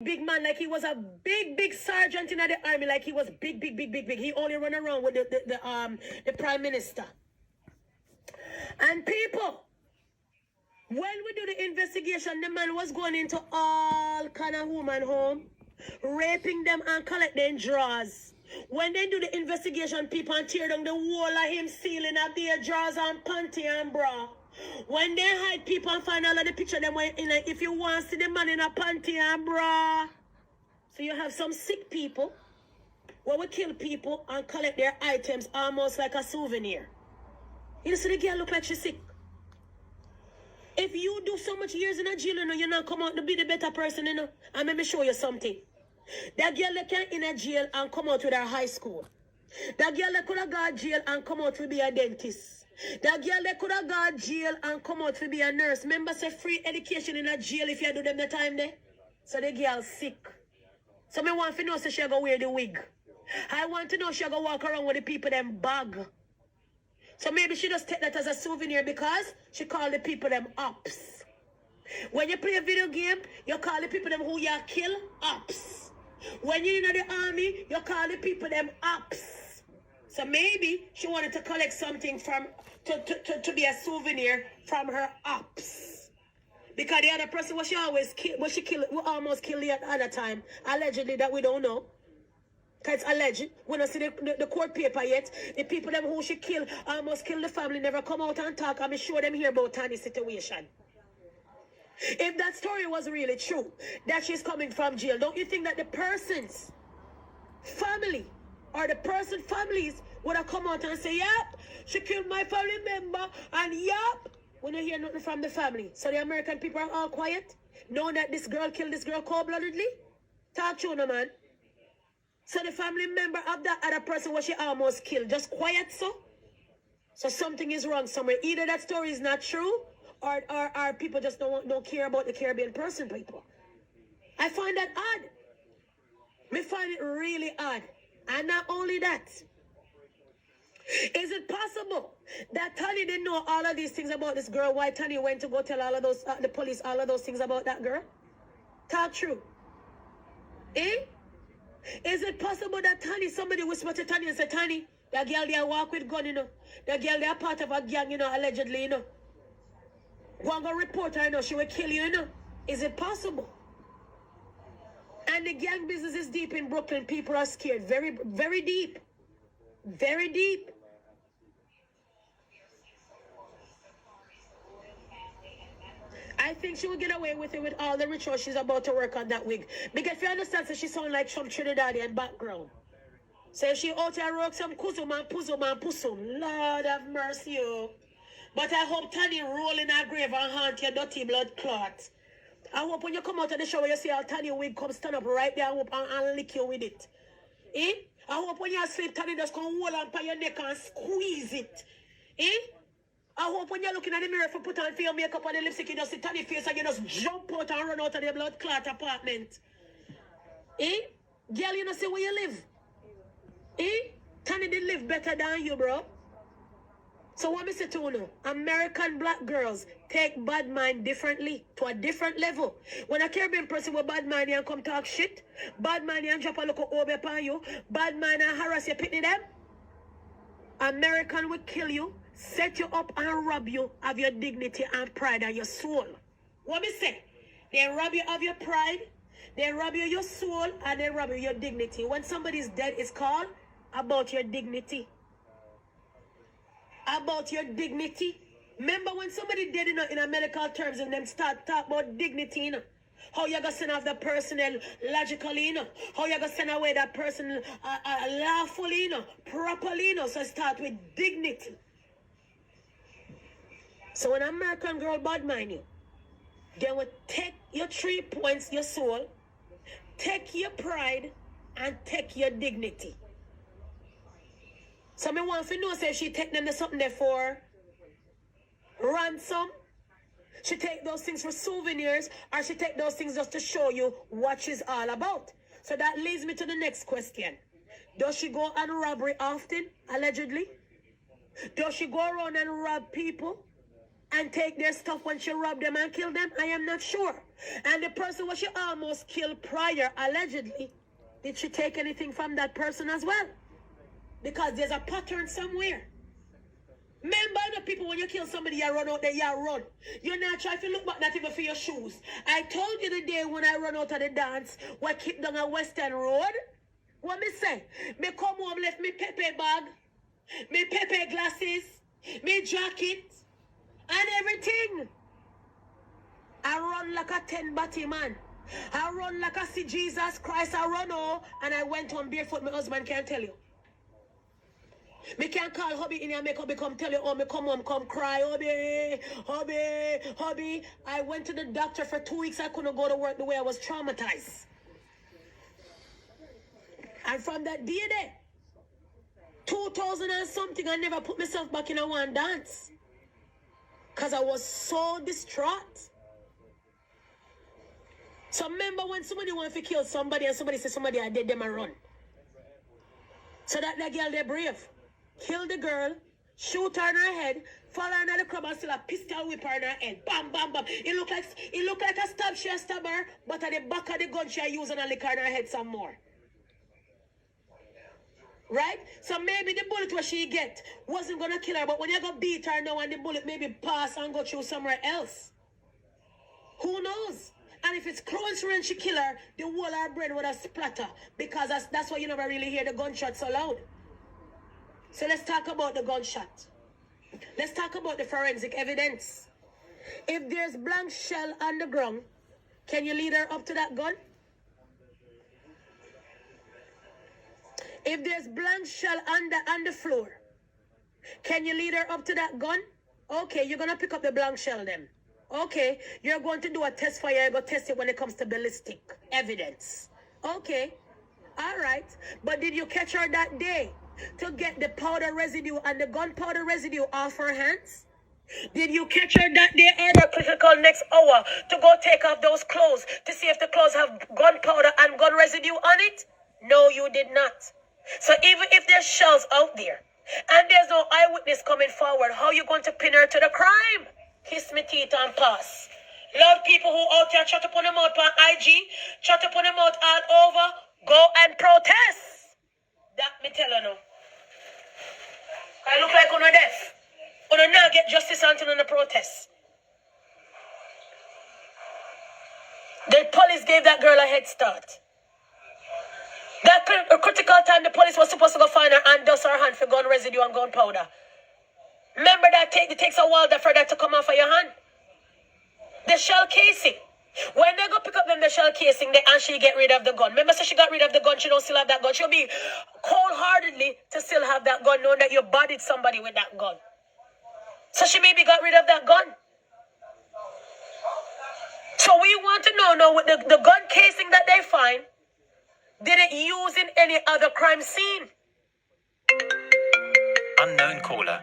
big man, like he was a big sergeant in the army, like he was big. He only run around with the prime minister. And people, when we do the investigation, the man was going into all kind of woman home, raping them and collecting drawers. When they do the investigation, people and tear down the wall of him ceiling up their drawers and panty and bra. When they hide people and find all of the picture them in like, if you want to see the man in a panty and bra. So you have some sick people where we kill people and collect their items almost like a souvenir. You see the girl look like she's sick. If you do so much years in a jail, you know, you're not come out to be the better person, you know. And let me show you something. That girl that can in a jail and come out with her high school. That girl that could have got jail and come out to be a dentist. That girl that could have got jail and come out to be a nurse. Remember, say free education in a jail if you do them the time there. So the girl sick. So me want to know so she go wear the wig. I want to know she go walk around with the people them bag. So maybe she just take that as a souvenir because she call the people them ops. When you play a video game, you call the people them who you kill ops. When you're in the army, you call the people them ops. So maybe she wanted to collect something from to be a souvenir from her ops. Because the other person what she always kill, what she kill, we almost killed the other time. Allegedly that we don't know. Because it's alleged. We don't see the court paper yet. The people them who she killed, almost killed the family, never come out and talk. I'm sure them hear about Tanny's situation. If that story was really true, that she's coming from jail, don't you think that the person's family or the person's families would have come out and say, yep, she killed my family member, and yep, we don't hear nothing from the family. So the American people are all quiet, knowing that this girl killed this girl cold-bloodedly? Talk to her, man. So the family member of that other person what she almost killed, just quiet, so? So something is wrong somewhere. Either that story is not true, or people just don't care about the Caribbean person, people. I find that odd. Me find it really odd. And not only that, is it possible that Tanny didn't know all of these things about this girl? Why Tanny went to go tell all of those, the police all of those things about that girl? Talk true. Eh? Is it possible that Tanny, somebody whispered to Tanny and said, Tanny, that girl there walk with gun, you know. That girl there part of a gang, you know, allegedly, you know. Go and go report her, you know, she will kill you, you know. Is it possible? And the gang business is deep in Brooklyn. People are scared. Very, very deep. Very deep. I think she will get away with it with all the rituals she's about to work on that wig. Because if you understand, so she sounds like some Trinidadian background. So if she out here work some kusum and pusum. Lord have mercy, you. But I hope Tanny roll in her grave and haunt your dirty blood clot. I hope when you come out of the shower, you see how Tanny wig come stand up right there and lick you with it. Eh? I hope when you sleep, Tanny just come hold on by your neck and squeeze it. Eh? I hope when you're looking at the mirror for put on for your makeup and the lipstick, you just see Tanny face and you just jump out and run out of the blood clot apartment. Eh? Girl, you know see where you live. Eh? Tanny did live better than you, bro. So what me say to you, American black girls take bad mind differently, to a different level. When a Caribbean person with bad mind and come talk shit, bad mind and drop a look over upon you, bad mind and harass you, pitney them, American will kill you, set you up and rob you of your dignity and pride and your soul. What me say? They rob you of your pride, they rob you of your soul, and they rob you of your dignity. When somebody's dead, it's called about your dignity. About your dignity. Remember when somebody dead in a medical terms and them start talk about dignity, you know? How you gonna send off the person logically, you know? How you gonna send away that person lawfully, you know? Properly, you know? So start with dignity. So when an American girl bad mind you, they will take your 3 points, your soul, take your pride, and take your dignity. So me want to know say she take them to something there for ransom. She take those things for souvenirs, or she take those things just to show you what she's all about. So that leads me to the next question. Does she go on robbery often, allegedly? Does she go around and rob people and take their stuff when she rob them and kill them? I am not sure. And the person what she almost killed prior, allegedly, did she take anything from that person as well? Because there's a pattern somewhere. Remember the people, when you kill somebody, you run out there, you run. You're not trying to look back, not even for your shoes. I told you the day when I run out of the dance, we keep down a Western Road. What me say? Me come home, left me Pepe bag, me Pepe glasses, me jacket, and everything. I run like a 10-batty man. I run like I see Jesus Christ. I run all, and I went home barefoot. My husband can't tell you. Me can't call hubby in here, make hubby come tell you, oh, me come home, come cry, hubby. I went to the doctor for 2 weeks. I couldn't go to work the way I was traumatized. And from that day there, 2000 and something, I never put myself back in a one dance. Because I was so distraught. So remember when somebody wants to kill somebody and somebody says somebody I did them a run. So that girl, they're brave. Kill the girl, shoot her in her head, fall her in the crowd and still a pistol whip her in her head. Bam, bam, bam. It look like a stab, she a stab her, but at the back of the gun she a use and a lick her in her head some more. Right? So maybe the bullet what she get wasn't gonna kill her, but when you go beat her now and the bullet maybe pass and go through somewhere else. Who knows? And if it's close range she kill her, the whole of her brain would have splatter. Because that's why you never really hear the gunshot so loud. So let's talk about the gunshot. Let's talk about the forensic evidence. If there's blank shell on the ground, can you lead her up to that gun? If there's blank shell on the floor, can you lead her up to that gun? Okay, you're going to pick up the blank shell then. Okay, you're going to do a test for you. You're going to test it when it comes to ballistic evidence. Okay, all right. But did you catch her that day to get the powder residue and the gunpowder residue off her hands? Did you catch her that day or the critical next hour to go take off those clothes to see if the clothes have gunpowder and gun residue on it? No, you did not. So even if there's shells out there and there's no eyewitness coming forward, how are you going to pin her to the crime? Kiss me teeth and pass. Love people who out here try to put them out on IG, try to put them out all over, go and protest. That me tell you now. I look like on a deaf. On a now get justice until on the protest. The police gave that girl a head start. That critical time the police was supposed to go find her and dust her hand for gun residue and gunpowder. Remember that it takes a while for that to come off of your hand. The shell casing. When they go pick up them the shell casing, and she get rid of the gun. Remember, so she got rid of the gun, she don't still have that gun. She'll be cold-heartedly to still have that gun, knowing that you bodied somebody with that gun. So she maybe got rid of that gun. So we want to know now with the gun casing that they find, did it use in any other crime scene? Unknown caller.